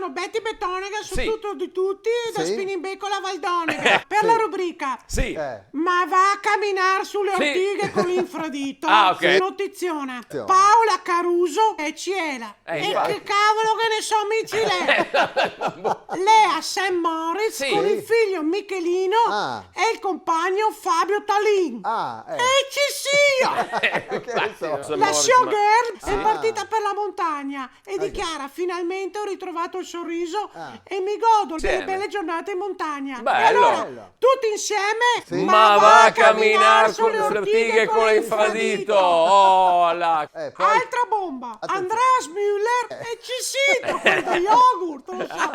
sono Betty Bettonega su Sì. tutto di tutti da Sì. Spininbecola a Valdonega. Per la rubrica Sì. Ma va a camminare sulle Sì. ortighe con l'infradito. Ah, ok. Notizione. Paola Caruso e Ciela. E infatti. che cavolo che ne so amici lei. Lea Sam Morris Sì. con il figlio Michelino e il compagno Fabio Talin. E ci sia! Che ne so. La showgirl è partita per la montagna e dichiara: finalmente ho ritrovato il sorriso e mi godo delle Insieme. belle giornate in montagna. E Bello. allora, tutti insieme, Ma va a camminare sulle ortighe con l'infradito. Oh, là. Poi, Altra bomba, Andreas Müller e Cisito con lo yogurt, lo so.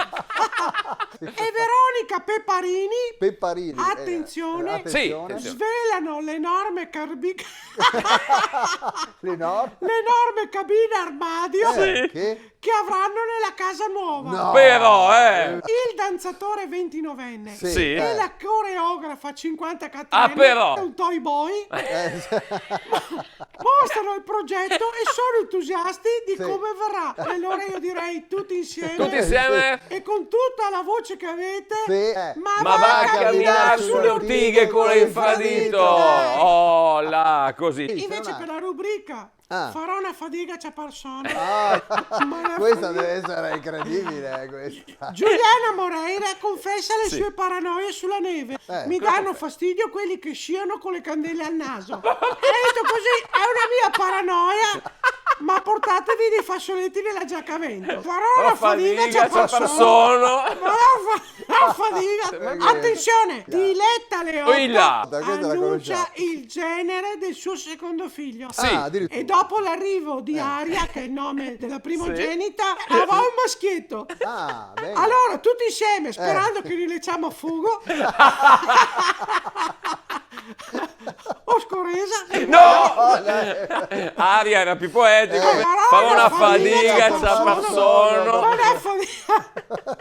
E Veronica Pepparini, Pepparini. attenzione, Sì. svelano l'enorme Lenore. l'enorme cabina armadio Che? avranno nella casa nuova. No. Però, Il danzatore 29enne Sì. e la coreografa 54enne però. e un toy boy mostrano il progetto e sono entusiasti di come verrà. E allora io direi tutti insieme e e con tutta la voce che avete, ma va a camminare sulle ortighe con l'infradito. Oh, là, così. invece per la rubrica farò una fatica a persona. Questa deve essere incredibile, questa. Giuliana Moreira confessa le sue paranoie sulla neve. Mi danno fastidio quelli che sciano con le candele al naso. E detto così, è una mia paranoia, ma portatevi dei fazzoletti nella giacca a vento. Farò una fatica a persona. Farò una fatica. Attenzione, Diletta Oilla. Leotta annuncia il genere del suo secondo figlio. E dopo l'arrivo di Aria, che è il nome della primogenita, avrà un maschietto. Bene. Allora, tutti insieme, sperando che rilecciamo a fuoco. O scoresa. No! Aria era più poetico. Farò una fatica a persona.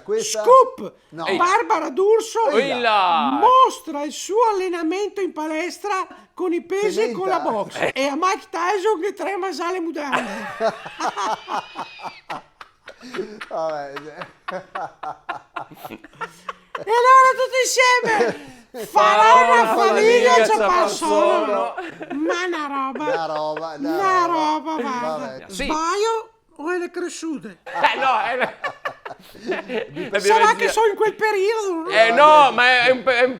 Questa? Scoop! No. Barbara D'Urso Oilla. mostra il suo allenamento in palestra con i pesi e con la box. E a Mike Tyson che trema sale mutande. Vabbè. E allora tutti insieme farò una fatica a persona. Ma una roba, guarda. Vabbè. Sì. Sbaglio o è le cresciute? No, Sarà che sono in quel periodo. no, ma è un